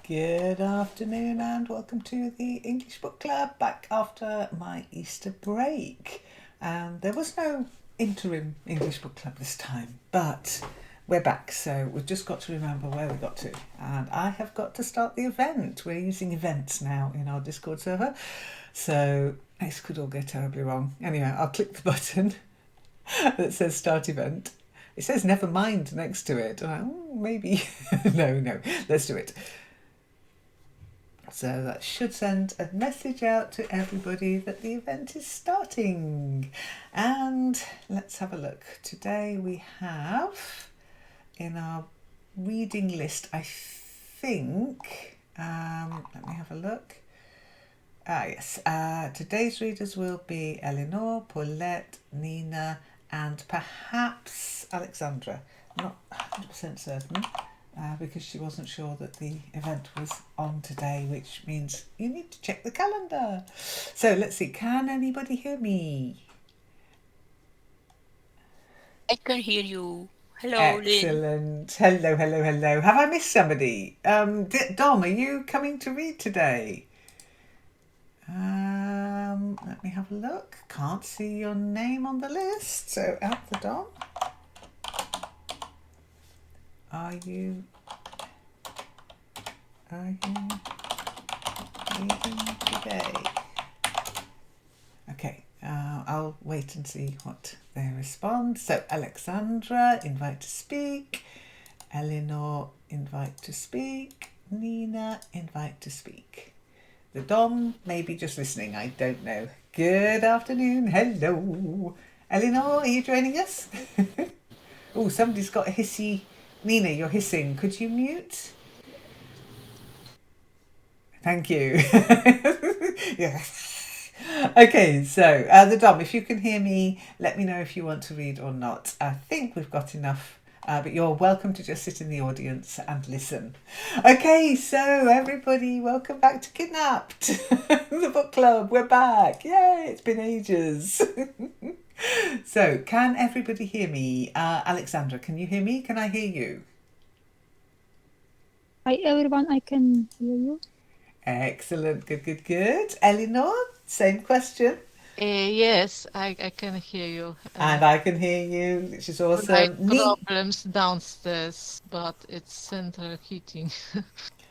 Good afternoon and welcome to the English Book Club, back after my Easter break. There was no interim English Book Club this time, but we're back, so we've just got to remember where we got to. And I have got to start the event. We're using events now in our Discord server, so this could all go terribly wrong. Anyway, I'll click the button that says start event. It says never mind next to it. Maybe. No, let's do it. So that should send a message out to everybody that the event is starting. And let's have a look. Today we have in our reading list, I think, let me have a look. Yes, today's readers will be Eleanor, Paulette, Nina, and perhaps Alexandra. I'm not 100% certain. Because she wasn't sure that the event was on today, which means you need to check the calendar. So let's see, can anybody hear me? I can hear you. Hello, Lynn. Excellent. Hello. Have I missed somebody? Dom, are you coming to read today? Let me have a look. Can't see your name on the list. So out the Dom. Are you reading today? Okay, I'll wait and see what they respond. So Alexandra, invite to speak. Eleanor, invite to speak. Nina, invite to speak. The Dom may be just listening, I don't know. Good afternoon, hello. Eleanor, are you joining us? Oh, somebody's got a hissy. Nina, you're hissing. Could you mute? Thank you. Yes. Okay, so the Dom, if you can hear me, let me know if you want to read or not. I think we've got enough, but you're welcome to just sit in the audience and listen. Okay, so everybody, welcome back to Kidnapped, the book club. We're back. Yay, it's been ages. So, can everybody hear me? Alexandra, can you hear me? Can I hear you? Hi everyone, I can hear you. Excellent. Good. Eleanor, same question. Yes, I can hear you. And I can hear you, which is Like awesome. problems downstairs, but it's central heating.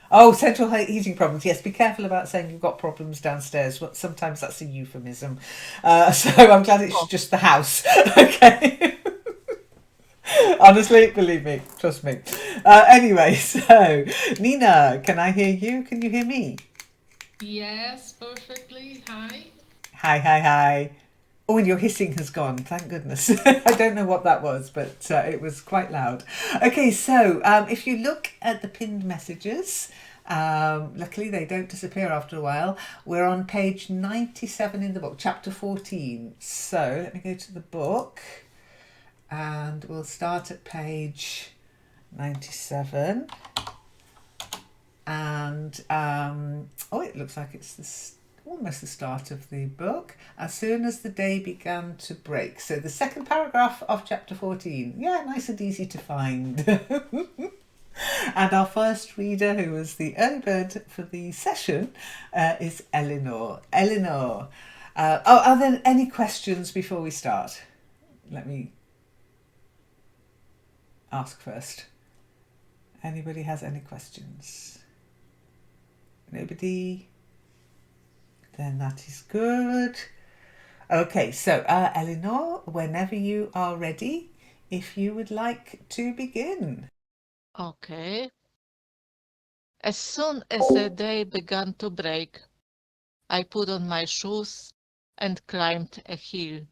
Oh, central heating problems. Yes, be careful about saying you've got problems downstairs. Sometimes that's a euphemism. So I'm glad it's Oh, just the house. Okay. Honestly, believe me, trust me. Anyway, so Nina, can I hear you? Can you hear me? Yes, perfectly. Hi. Hi. Oh, and your hissing has gone. Thank goodness. I don't know what that was, but it was quite loud. Okay, so if you look at the pinned messages, luckily they don't disappear after a while. We're on page 97 in the book, chapter 14. So let me go to the book and we'll start at page 97. And it looks like it's almost the start of the book. As soon as the day began to break. So the second paragraph of chapter 14. Yeah, nice and easy to find. And our first reader, who was the early bird for the session, is Eleanor. Eleanor, are there any questions before we start? Let me ask first. Anybody has any questions? Nobody? Then that is good. Okay, so Eleanor, whenever you are ready, if you would like to begin. okay. As soon as the day began to break, I put on my shoes and climbed a hill.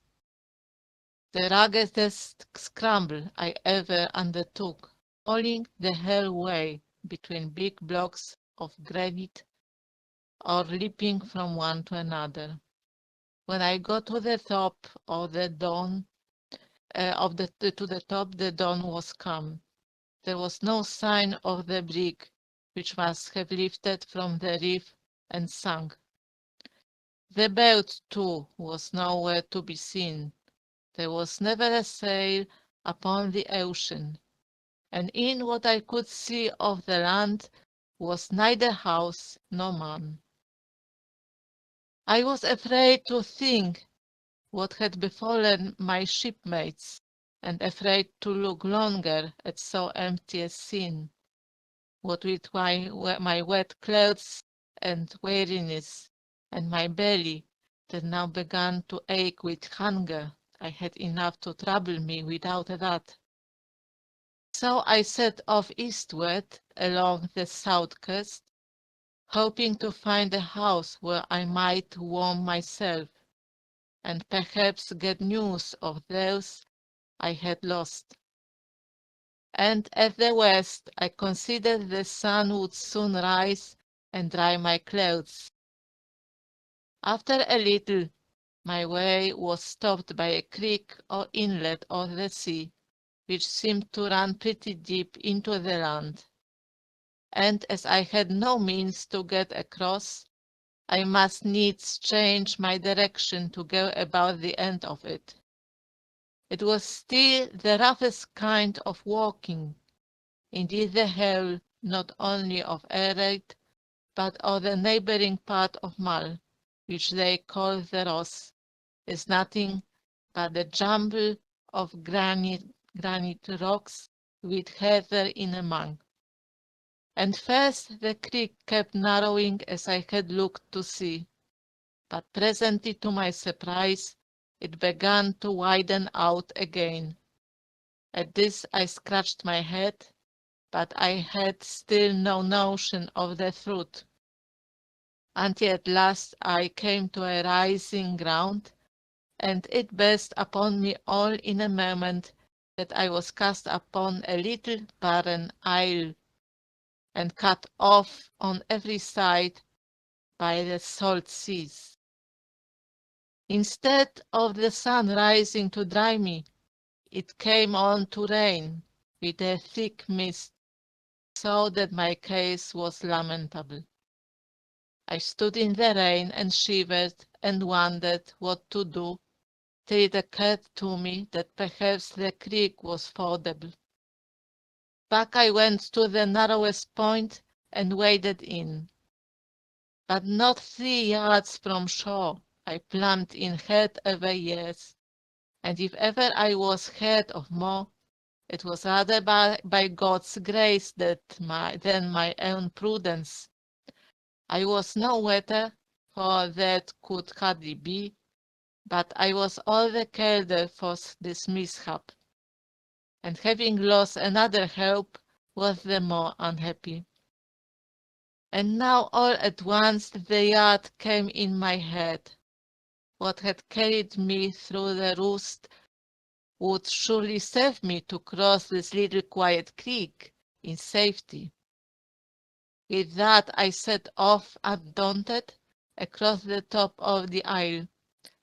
The ruggedest scramble I ever undertook, hauling the whole way between big blocks of granite or leaping from one to another. When I got to the top of the dawn, to the top, the dawn was calm. There was no sign of the brig, which must have lifted from the reef and sunk. The boat, too, was nowhere to be seen. There was never a sail upon the ocean, and in what I could see of the land, was neither house nor man. I was afraid to think what had befallen my shipmates, and afraid to look longer at so empty a scene, what with my wet clothes and weariness, and my belly that now began to ache with hunger. I had enough to trouble me without that. So I set off eastward along the south coast, hoping to find a house where I might warm myself, and perhaps get news of those I had lost. And at the west I considered the sun would soon rise and dry my clothes. After a little, my way was stopped by a creek or inlet of the sea, which seemed to run pretty deep into the land. And as I had no means to get across, I must needs change my direction to go about the end of it. It was still the roughest kind of walking, indeed the whole not only of Ereid, but of the neighbouring part of Mal, which they call the Ross, is nothing but a jumble of granite rocks with heather in among. And first the creek kept narrowing as I had looked to see, but presently to my surprise it began to widen out again. At this I scratched my head, but I had still no notion of the truth, until at last I came to a rising ground, and it burst upon me all in a moment that I was cast upon a little barren isle, and cut off on every side by the salt seas. Instead of the sun rising to dry me, it came on to rain with a thick mist, so that my case was lamentable. I stood in the rain and shivered and wondered what to do, till it occurred to me that perhaps the creek was fordable. Back I went to the narrowest point and waded in. But not 3 yards from shore I plumped in head over ears, and if ever I was heard of more, it was rather by God's grace than my own prudence. I was no wetter, for that could hardly be, but I was all the colder for this mishap, and having lost another hope, was the more unhappy. And now all at once the yard came in my head. What had carried me through the roost would surely serve me to cross this little quiet creek in safety. With that I set off undaunted across the top of the isle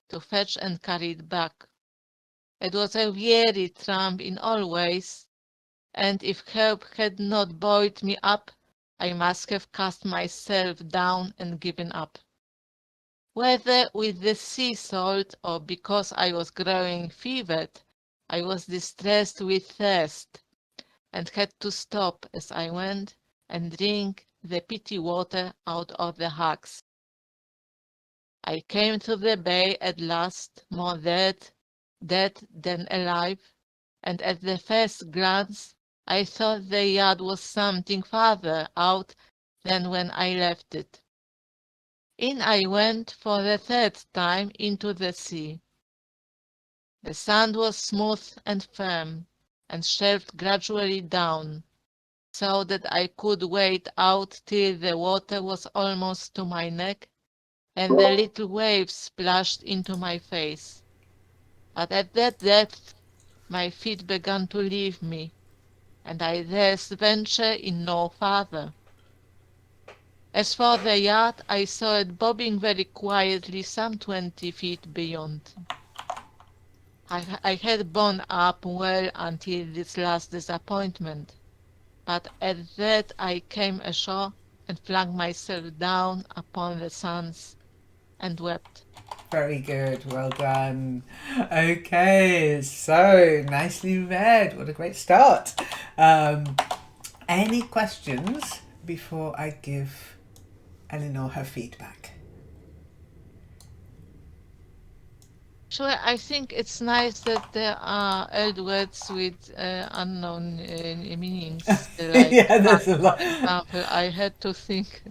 to fetch and carry it back. It was a weary tramp in all ways, and if hope had not buoyed me up, I must have cast myself down and given up. Whether with the sea salt or because I was growing fevered, I was distressed with thirst, and had to stop as I went and drink the pity water out of the hags. I came to the bay at last, more dead than alive, and at the first glance I thought the yard was something farther out than when I left it. In I went for the third time into the sea. The sand was smooth and firm, and shelved gradually down, so that I could wade out till the water was almost to my neck, and the little waves splashed into my face. But at that depth my feet began to leave me, and I durst venture in no farther. As for the yacht, I saw it bobbing very quietly some 20 feet beyond. I had borne up well until this last disappointment, but at that I came ashore and flung myself down upon the sands and wept. Very good, well done. Okay, so nicely read. What a great start. Any questions before I give Eleanor her feedback? Sure, I think it's nice that there are old words with unknown meanings. Like, Yeah, there's a for lot. example, I had to think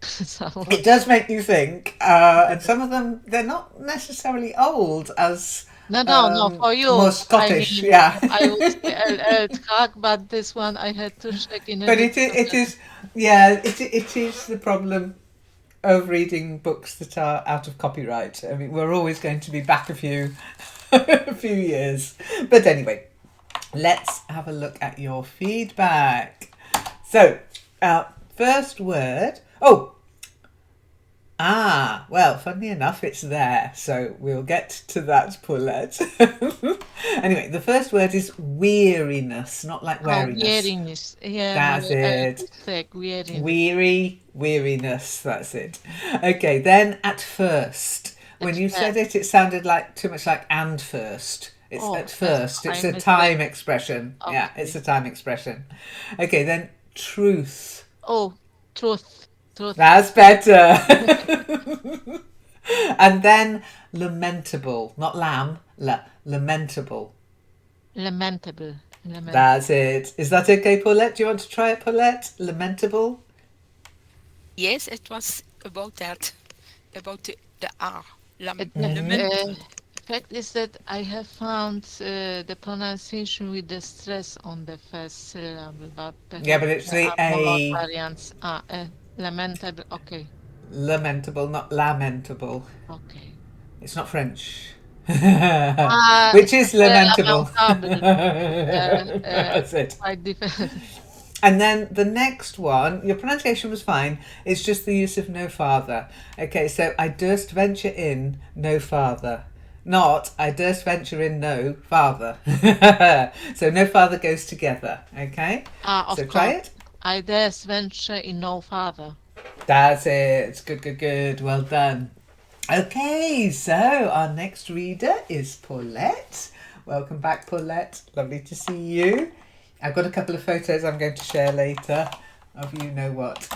someone. It does make you think, and some of them, they're not necessarily old as No, for more you. I Scottish, mean, yeah. I would say track, but this one I had to check in a But it dictionary. is, yeah, it is the problem of reading books that are out of copyright. I mean, we're always going to be back a few, a few years. But anyway, let's have a look at your feedback. So, first word. Oh, well, funnily enough, it's there. So we'll get to that, Paulette. Anyway, the first word is weariness, not like Oh, wariness. weariness. Yeah, my That's it. mistake, weariness. Weariness, that's it. Okay, then at first. When At you first. said it, it sounded like too much like and first. It's Oh, at first. I It's a mistake. time expression. Yeah, it's Okay. a time expression. Okay, then truth. Oh, truth. Truth. That's better. And then lamentable, not lamb, lamentable. Lamentable. Lamentable. That's it. Is that okay, Paulette? Do you want to try it, Paulette? Lamentable? Yes, it was about that, about the R. The fact is that I have found the pronunciation with the stress on the first syllable, but Yeah, perhaps but it's there the are more A. variants. Lamentable. Okay. Lamentable, not lamentable. Okay. It's not French. Which is C'est lamentable. lamentable. That's it. Quite different. And then the next one, your pronunciation was fine. It's just the use of no father. Okay, so I durst venture in no father. Not I durst venture in no father. So no father goes together. Okay? So Of try course. it. I dare venture in no farther. That's it. Good. Well done. Okay, so our next reader is Paulette. Welcome back, Paulette. Lovely to see you. I've got a couple of photos I'm going to share later of you know what.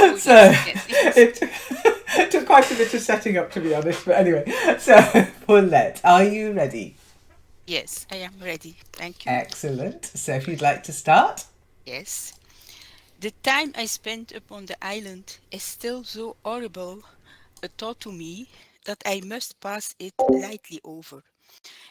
Oh, So yes. it took quite a bit of setting up, to be honest. But anyway, so Paulette, are you ready? Yes, I am ready. Thank you. Excellent. So if you'd like to start. Yes. The time I spent upon the island is still so horrible a thought to me that I must pass it lightly over.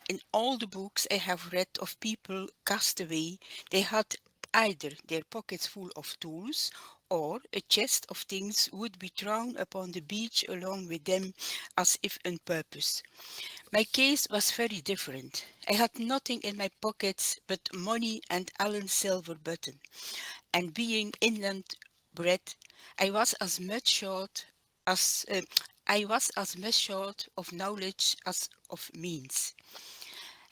In all the books I have read of people cast away, they had either their pockets full of tools or a chest of things would be thrown upon the beach along with them as if on purpose. My case was very different. I had nothing in my pockets but money and Allen's silver button, and being inland bred, I was as much short as I was as much short of knowledge as of means.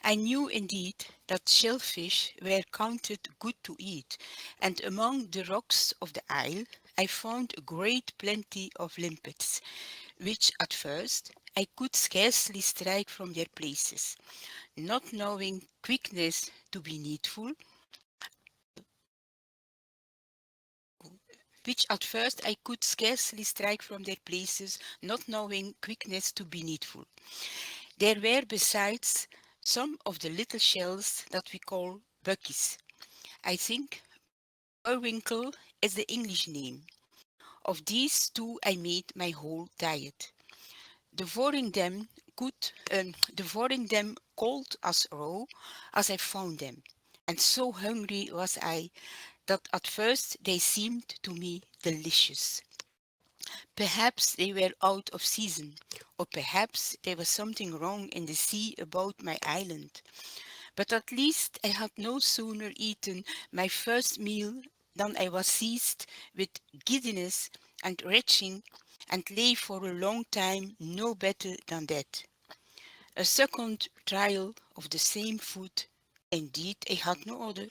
I knew indeed that shellfish were counted good to eat, and among the rocks of the isle I found a great plenty of limpets, which at first I could scarcely strike from their places, not knowing quickness to be needful, which at first I could scarcely strike from their places, not knowing quickness to be needful. There were besides some of the little shells that we call buckies. I think Boerwinkle is the English name. Of these two I made my whole diet, devouring them devouring them cold as raw as I found them. And so hungry was I that at first they seemed to me delicious. Perhaps they were out of season, or perhaps there was something wrong in the sea about my island. But at least I had no sooner eaten my first meal than I was seized with giddiness and retching, and lay for a long time no better than that. A second trial of the same food, indeed I had no other,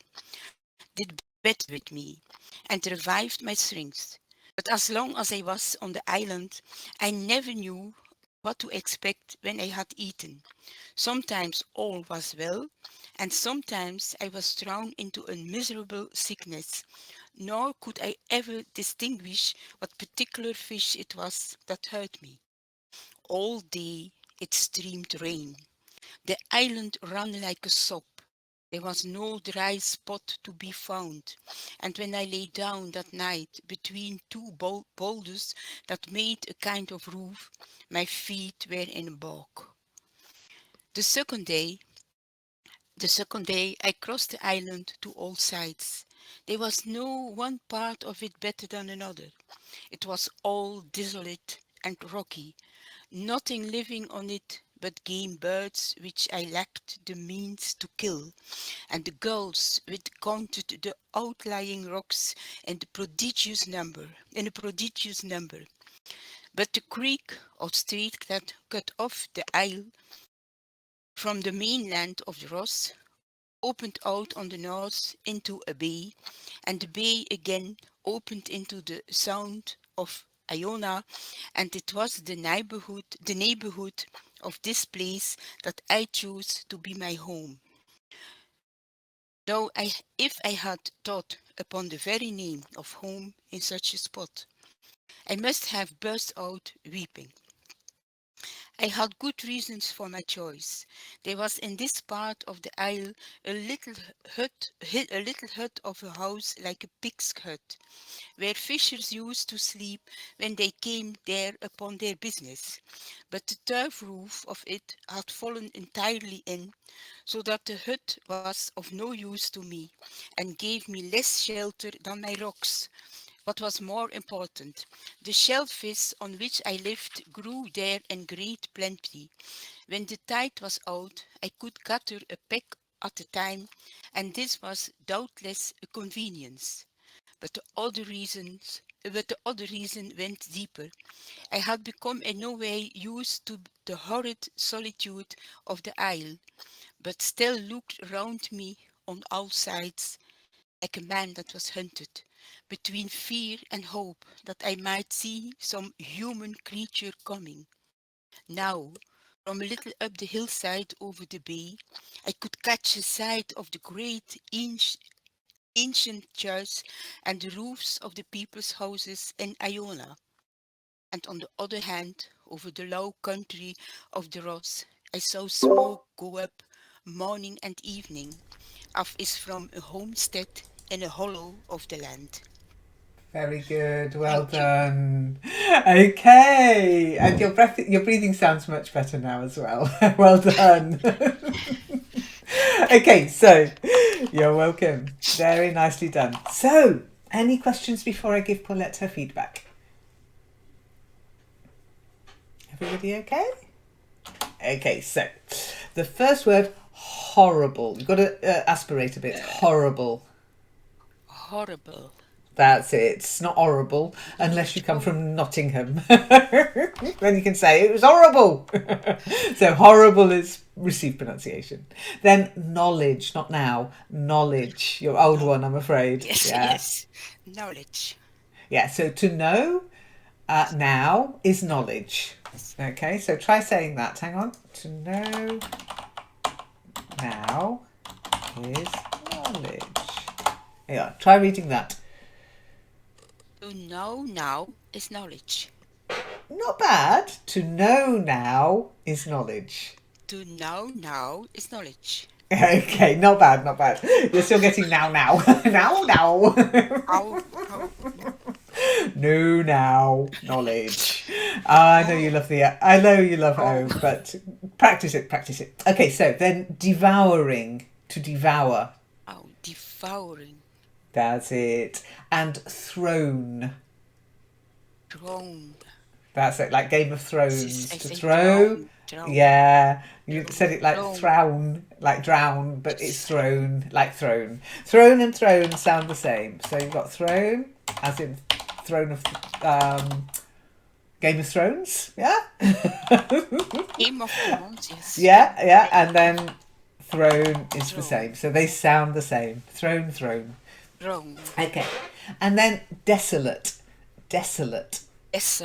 did better with me, and revived my strength. But as long as I was on the island, I never knew what to expect when I had eaten. Sometimes all was well, and sometimes I was thrown into a miserable sickness, nor could I ever distinguish what particular fish it was that hurt me. All day it streamed rain. The island ran like a sop. There was no dry spot to be found, and when I lay down that night between two boulders that made a kind of roof, my feet were in a bog. The second day, the second day I crossed the island to all sides. There was no one part of it better than another. It was all desolate and rocky, nothing living on it but game birds which I lacked the means to kill, and the gulls which counted the outlying rocks in a prodigious number. But the creek or street that cut off the isle from the mainland of the Ross opened out on the north into a bay, and the bay again opened into the sound of Iona, and it was the neighborhood of this place that I chose to be my home. Though if I had thought upon the very name of home in such a spot, I must have burst out weeping. I had good reasons for my choice. There was in this part of the isle a little hut of a house like a pig's hut, where fishers used to sleep when they came there upon their business. But the turf roof of it had fallen entirely in, so that the hut was of no use to me, and gave me less shelter than my rocks. What was more important, the shellfish on which I lived grew there in great plenty. When the tide was out, I could gather a peck at a time, and this was doubtless a convenience. But the other reason went deeper. I had become in no way used to the horrid solitude of the isle, but still looked round me on all sides like a man that was hunted, between fear and hope that I might see some human creature coming. Now, from a little up the hillside over the bay, I could catch a sight of the great ancient church and the roofs of the people's houses in Iona, and on the other hand, over the low country of the Ross, I saw smoke go up morning and evening, as is from a homestead in a hollow of the land. Very good. Well Thank you. done. Okay. And your breathing sounds much better now as well. Well done. Okay, so you're welcome. Very nicely done. So, any questions before I give Paulette her feedback? Everybody okay? Okay, so the first word, horrible. You've got to aspirate a bit. Horrible. Horrible. That's it. It's not horrible unless you come from Nottingham. Then you can say it was horrible. So horrible is received pronunciation. Then knowledge, not now. Knowledge. Your old one, I'm afraid. Yes, Yeah. yes. Knowledge. Yeah. So to know now is knowledge. Okay. So try saying that. Hang on. To know now is knowledge. Yeah. Try reading that. To know now is knowledge. Not bad. To know now is knowledge. To know now is knowledge. Okay, not bad, not bad. You're still getting now. Now. Ow, ow. No, knowledge. I know you love I know you love O, but practice it. Okay, so then devouring, to devour. Oh, devouring. That's it. And throne. Drown. That's it, like Game of Thrones. I To say throw. drown. Yeah, you said it like Drown. thrown, like drown, but it's thrown, like thrown. Thrown and thrown sound the same. So you've got throne, as in throne of Game of Thrones, yeah? Game of Thrones, yes. Yeah, and then throne is the Throne. same. So they sound the same. Throne. Drown. Okay. And then desolate. Desolate. That's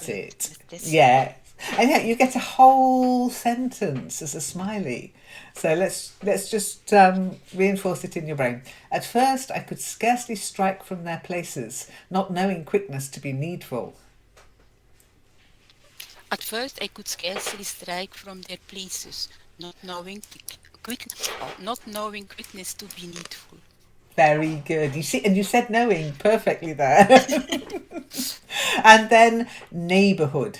it. Desolate. Yeah. And yeah, you get a whole sentence as a smiley. So let's just reinforce it in your brain. At first, I could scarcely strike from their places, not knowing quickness to be needful. At first I could scarcely strike from their places, not knowing quickness to be needful. Very good. You see, and you said knowing perfectly there. And then neighbourhood.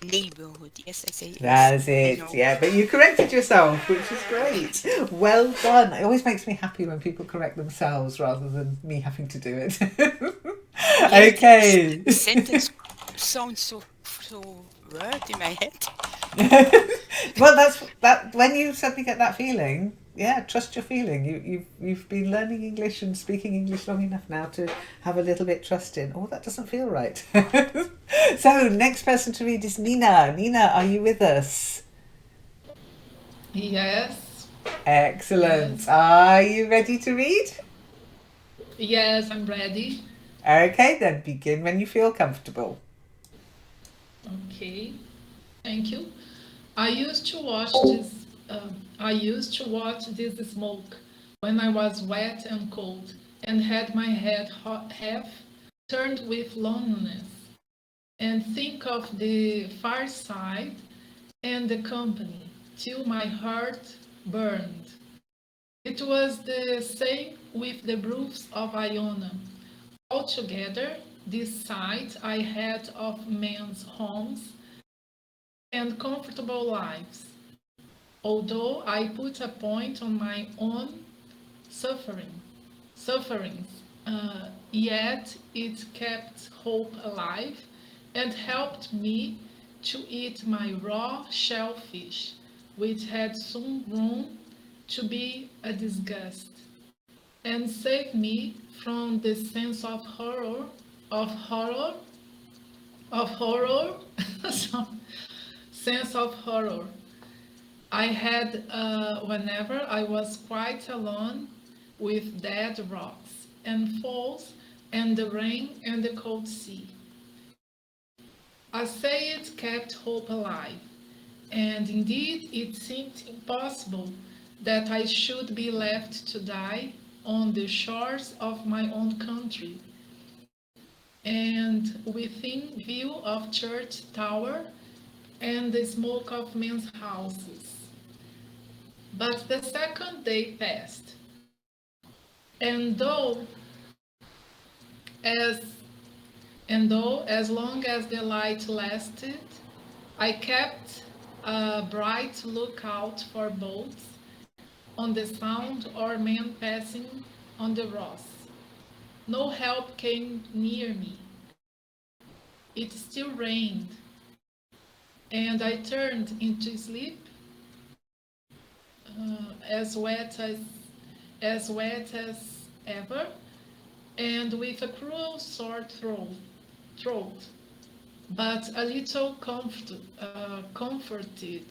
Neighborhood, yes, I say yes. That's I it. know. Yeah, but you corrected yourself, which is great. Well done. It always makes me happy when people correct themselves rather than me having to do it. Yes, Okay. the sentence sounds so word in my head. Well, that's that. When you suddenly get that feeling, yeah, trust your feeling. You've been learning English and speaking English long enough now to have a little bit trust in. Oh, that doesn't feel right. So next person to read is Nina. Nina, are you with us? Yes. Excellent. Yes. Are you ready to read? Yes, I'm ready. Okay, then begin when you feel comfortable. Okay. Thank you. I used to watch this. I used to watch this smoke when I was wet and cold, and had my head half turned with loneliness, and think of the fireside and the company till my heart burned. It was the same with the roofs of Iona. Altogether, this sight I had of men's homes and comfortable lives. Although I put a point on my own sufferings, yet it kept hope alive and helped me to eat my raw shellfish, which had soon grown to be a disgust, and saved me from the sense of horror, of horror, sense of horror I had whenever I was quite alone with dead rocks and falls and the rain and the cold sea. I say it kept hope alive, and indeed it seemed impossible that I should be left to die on the shores of my own country and within view of church tower and the smoke of men's houses. But the second day passed, and as as long as the light lasted, I kept a bright lookout for boats on the Sound or men passing on the Ross. No help came near me. It still rained, and I turned into sleep as wet as ever, and with a cruel sore throat, but a little comforted,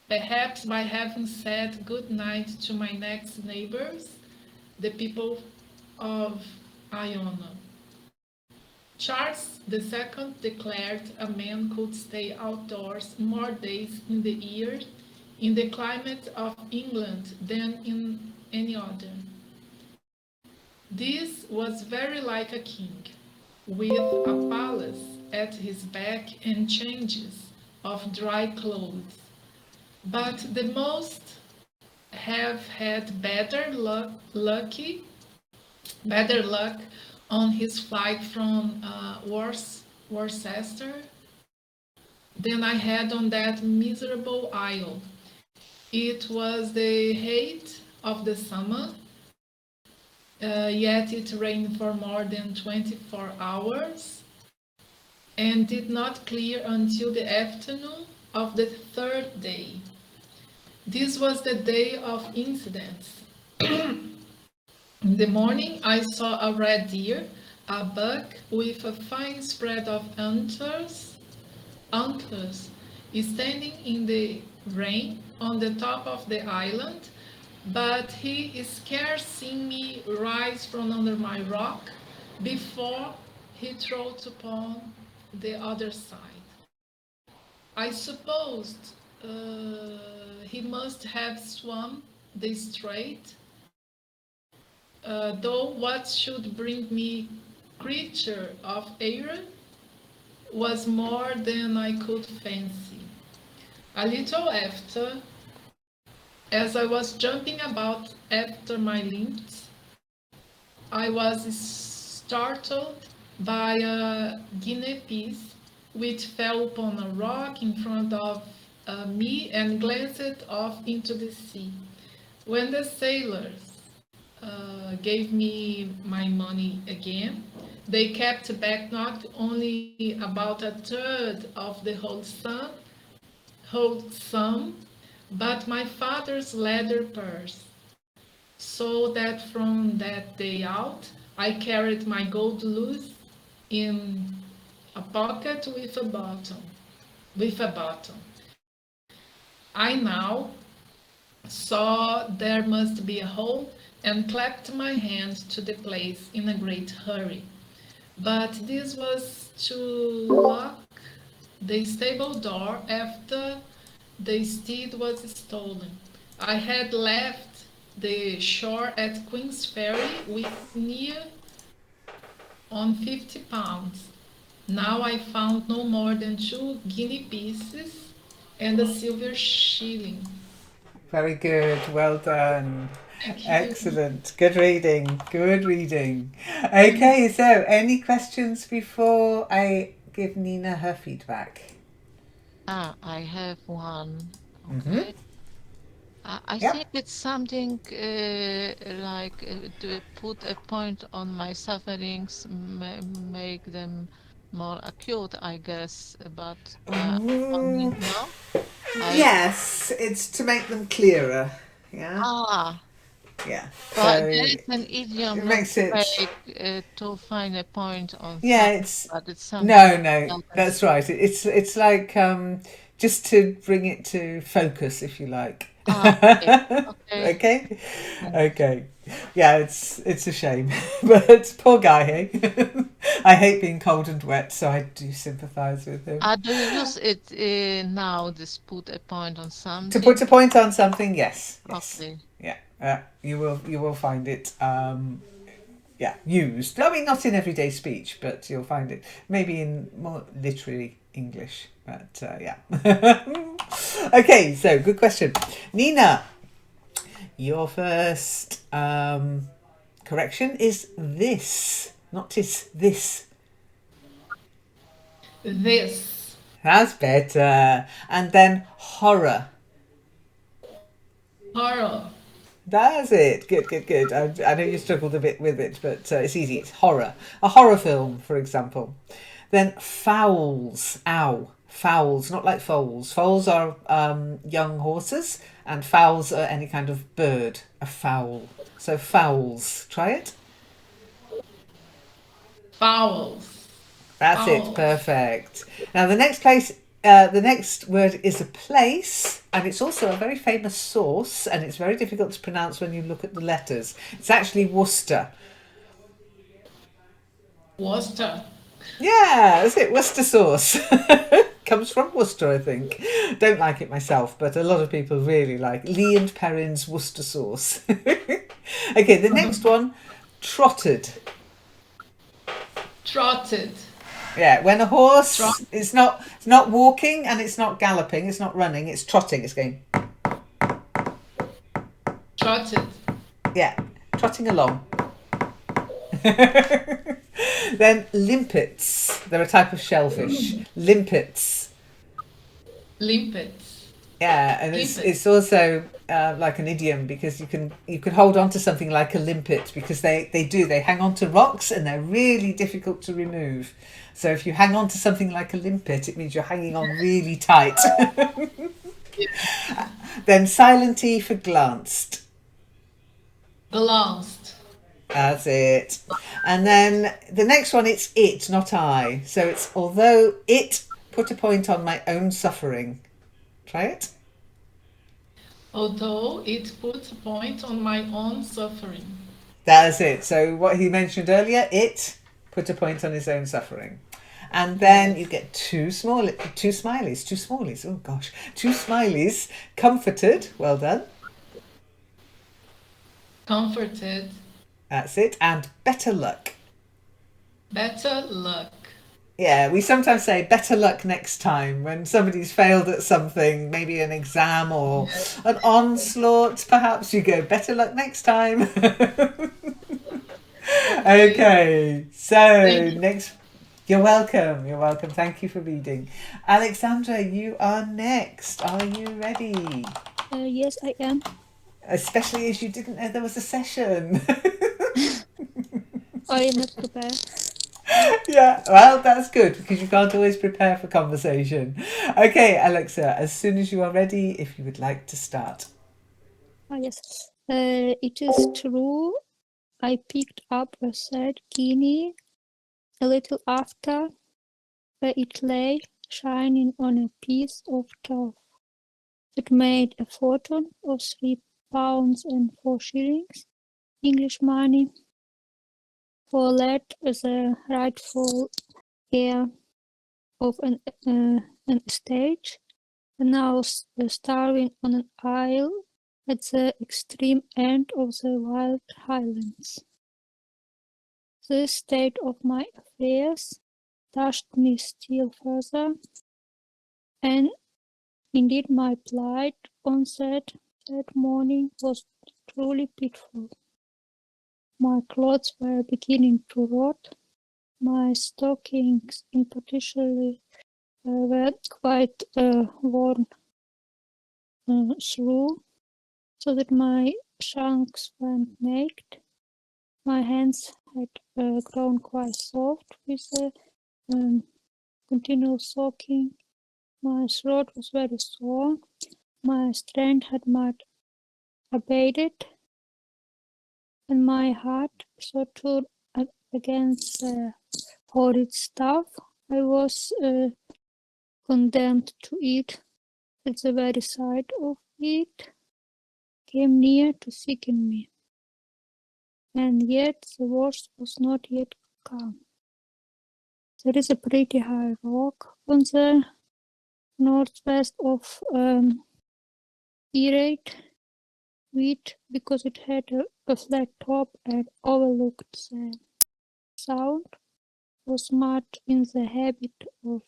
perhaps by having said good night to my next neighbors, the people of Iona. Charles II declared a man could stay outdoors more days in the year in the climate of England than in any other. This was very like a king, with a palace at his back and changes of dry clothes. But the most have had better luck on his flight from Worcester than I had on that miserable isle. It was the height of the summer, yet it rained for more than 24 hours and did not clear until the afternoon of the third day. This was the day of incidents. In the morning, I saw a red deer, a buck with a fine spread of antlers, standing in the rain on the top of the island, but he scarce seen me rise from under my rock before he trod upon the other side. I supposed he must have swum the strait, though what should bring me creature of air was more than I could fancy. A little after, as I was jumping about after my limbs, I was startled by a guinea piece which fell upon a rock in front of me and glanced off into the sea. When the sailors gave me my money again, they kept back not only about a third of the whole sum, but my father's leather purse, so that from that day out I carried my gold loose in a pocket with a button. I now saw there must be a hole and clapped my hand to the place in a great hurry. But this was to lock the stable door after the steed was stolen. I had left the shore at Queen's Ferry with near on £50. Now I found no more than 2 guinea pieces and a silver shilling. Very good. Well done. Thank you. Excellent. Good reading. Good reading. Okay, so any questions before I give Nina her feedback? I have one. Mhm. Okay. I Yep. think it's something like to put a point on my sufferings, make them more acute, I guess. But only no. Yes, it's to make them clearer. Yeah. Ah, Yeah. but So there is an it idiom, not makes it. break, to find a point on Yeah, something, it's but it's something no, else. that's right. It's like just to bring it to focus, if you like. Okay, okay. Okay, Thanks. okay. Yeah, it's a shame, but poor guy, hey. I hate being cold and wet, so I do sympathise with him. Do you use it now, this put a point on To put something? a point on something, yes, Okay. yeah, you will find it. Used. I mean, not in everyday speech, but you'll find it maybe in more literary English. But yeah. Okay, so good question, Nina. Your first correction is this, not is this. This. That's better. And then horror. Horror. That's it. Good, good, good. I know you struggled a bit with it, but it's easy. It's horror. A horror film, for example. Then fowls. Ow. Fowls, not like foals. Foals are young horses, and fowls are any kind of bird. A fowl. So fowls. Try it. Fowls. That's it. Fowls. Perfect. Now the next word is a place, and it's also a very famous sauce, and it's very difficult to pronounce when you look at the letters. It's actually Worcester. Worcester. Yeah, that's it. Worcester sauce. Comes from Worcester, I think. Don't like it myself, but a lot of people really like Lee and Perrin's Worcester sauce. Okay, the next one, trotted. Trotted. Yeah, when a horse Trot. it's not walking and it's not galloping, it's not running, it's trotting, it's going, Trotted. yeah, trotting along. Then limpets. They're a type of shellfish. Limpets. Limpets. Yeah, and Limpets. it's also like an idiom, because you can hold on to something like a limpet, because they hang on to rocks and they're really difficult to remove. So if you hang on to something like a limpet, it means you're hanging on really tight. Then silent E for glanced. Glanced. That's it. And then the next one, it's it, not I. So it's although it put a point on my own suffering. Try it. Although it put a point on my own suffering. That's it. So what he mentioned earlier, it put a point on his own suffering. And then you get two smileys. Oh gosh, two smileys. Comforted. Well done. Comforted. That's it. And better luck. Better luck. Yeah, we sometimes say better luck next time when somebody's failed at something, maybe an exam or an onslaught. Perhaps you go better luck next time. Okay, so Thank you. next. You're welcome. You're welcome. Thank you for reading. Alexandra, you are next. Are you ready? Yes, I am. Especially as you didn't know there was a session. I am not prepared. Yeah, well, that's good because you can't always prepare for conversation. Okay, Alexa, as soon as you are ready, if you would like to start. Yes. It is true. I picked up a sad guinea a little after, where it lay shining on a piece of turf. It made a fortune of £3 and 4 shillings, English money, for lad the rightful heir of an estate, and now starving on an isle at the extreme end of the wild highlands. This state of my affairs touched me still further, and indeed my plight on that morning was truly pitiful. My clothes were beginning to rot, my stockings in particular were quite worn through, so that my shanks went naked. My hands had grown quite soft with the continual soaking. My throat was very sore. My strength had much abated, and my heart so tore against the horrid stuff I was condemned to eat, that the very sight of it came near to sicken me. And yet the worst was not yet come. There is a pretty high rock on the northwest of Erate, which, because it had a flat top and overlooked the sound, was much in the habit of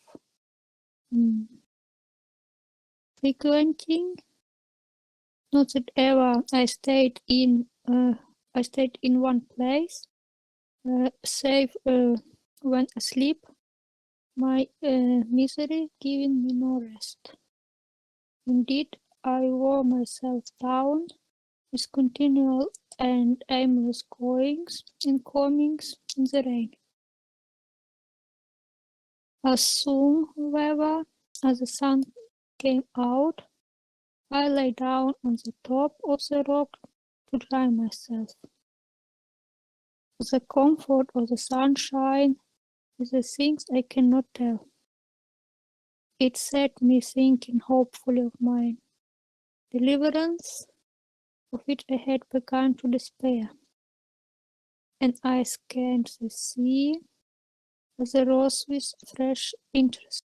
frequenting. Not that ever I stayed in one place, save when asleep, my misery giving me no rest. Indeed, I wore myself down with continual and aimless goings and comings in the rain. As soon, however, as the sun came out, I lay down on the top of the rock to dry myself. The comfort of the sunshine is the things I cannot tell. It set me thinking hopefully of my deliverance, of which I had begun to despair, and I scanned the sea as a rose with fresh interest.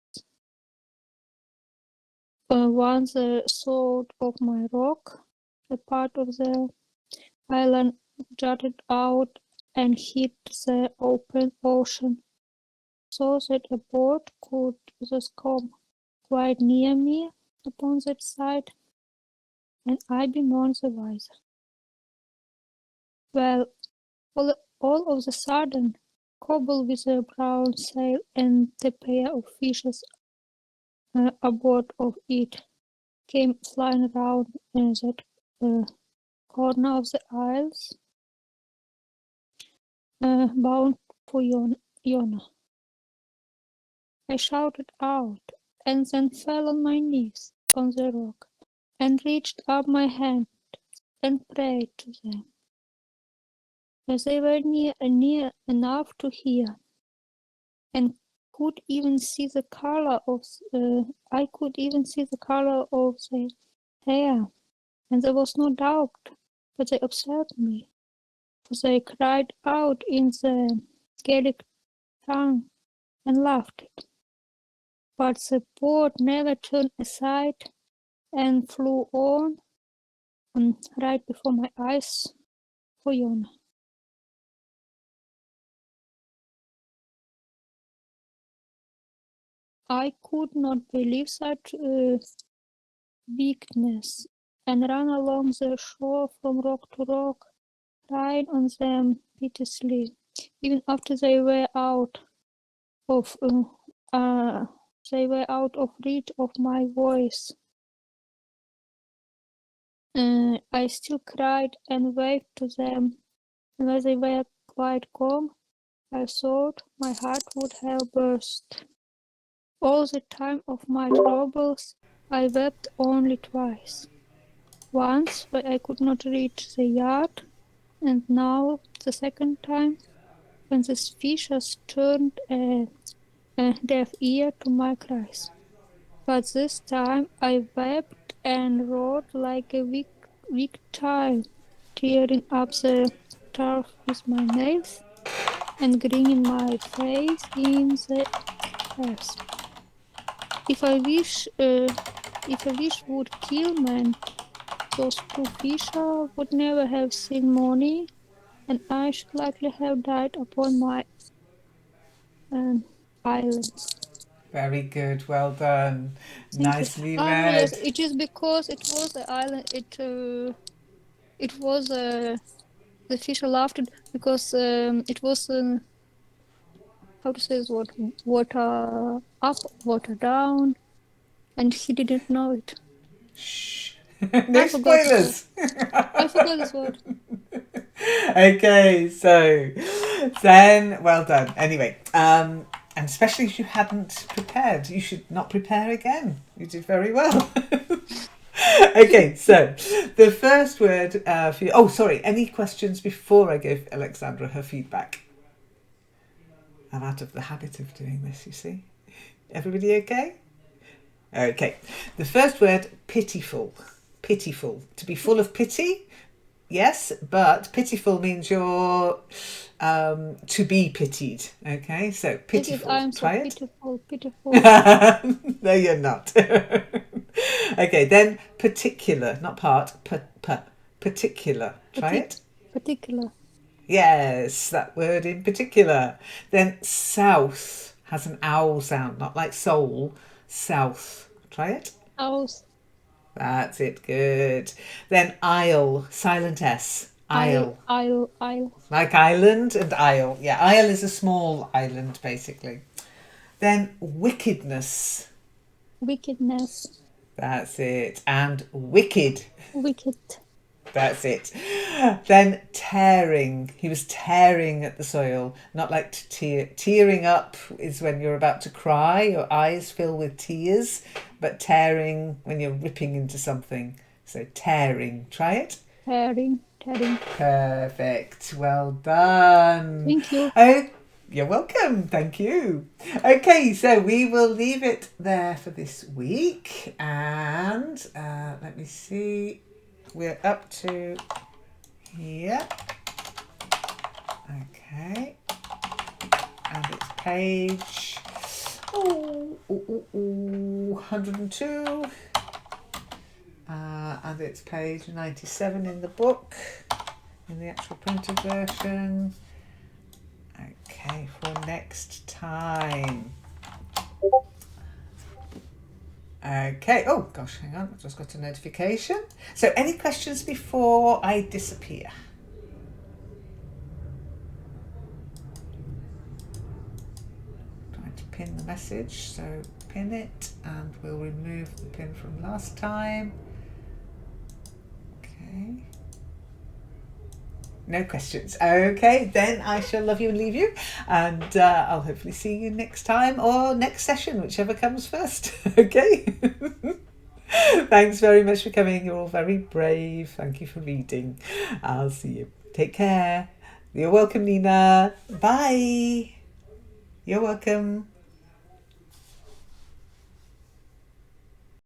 Once the sword of my rock, a part of the island jutted out and hit the open ocean, so that a boat could thus come quite near me upon that side, and I be none the wiser. Well, all of the sudden, Cobble with a brown sail and the pair of fishes aboard of it came flying round in that corner of the isles, bound for Iona. I shouted out, and then fell on my knees on the rock, and reached up my hand and prayed to them. As they were near enough to hear, and could even see the color of I could even see the color of the hair, and there was no doubt that they observed me, for they cried out in the Gaelic tongue, and laughed it. But the bird never turned aside and flew on right before my eyes for Yona. I could not believe such weakness, and ran along the shore from rock to rock, crying on them piteously, even after they were out of reach of my voice. I still cried and waved to them, and when they were quite calm, I thought my heart would have burst. All the time of my troubles, I wept only twice. Once, when I could not reach the yard, and now the second time, when the fishers turned a deaf ear to my cries. But this time I wept and roared like a weak child, tearing up the turf with my nails and grinning my face in the earth. If a wish would kill man, those poor fisher would never have seen morning, and I should likely have died upon my island. Very good. Well done. Thank you. Nicely Yes, read. it is because it was the island. It was the fisher laughed it because it was how to say this word, water up, water down, and he didn't know it. Shh. I No forgot this word. spoilers. I forgot this word. Okay, so then, well done. Anyway, and especially if you hadn't prepared, you should not prepare again. You did very well. Okay, so the first word for you. Oh, sorry. Any questions before I give Alexandra her feedback? I'm out of the habit of doing this, you see. Everybody okay? Okay. The first word, pitiful. Pitiful. To be full of pity. Yes, but pitiful means you're to be pitied. Okay, so pitiful. I'm so Try it. pitiful. No, you're not. Okay, then particular, not part. Particular. Try it. Particular. Yes, that word in particular. Then south has an owl sound, not like soul. South. Try it. House. That's it. Good. Then isle, silent S. Isle. Isle. Like island and isle. Yeah, isle is a small island, basically. Then wickedness. Wickedness. That's it. And wicked. Wicked. That's it. Then tearing. He was tearing at the soil. Not like to tear. Tearing up is when you're about to cry. Your eyes fill with tears. But tearing when you're ripping into something. So tearing. Try it. Tearing. Perfect. Well done. Thank you. Oh, you're welcome. Thank you. Okay, so we will leave it there for this week. And let me see. We're up to here. Okay. And it's page 102. And it's page 97 in the book, in the actual printed version. Okay, for next time. Okay, oh gosh, hang on, I've just got a notification. So any questions before I disappear? Trying to pin the message, so pin it and we'll remove the pin from last time. Okay. No questions. Okay, then I shall love you and leave you, and I'll hopefully see you next time or next session, whichever comes first. Okay. Thanks very much for coming. You're all very brave. Thank you for reading. I'll see you. Take care. You're welcome, Nina. Bye. You're welcome.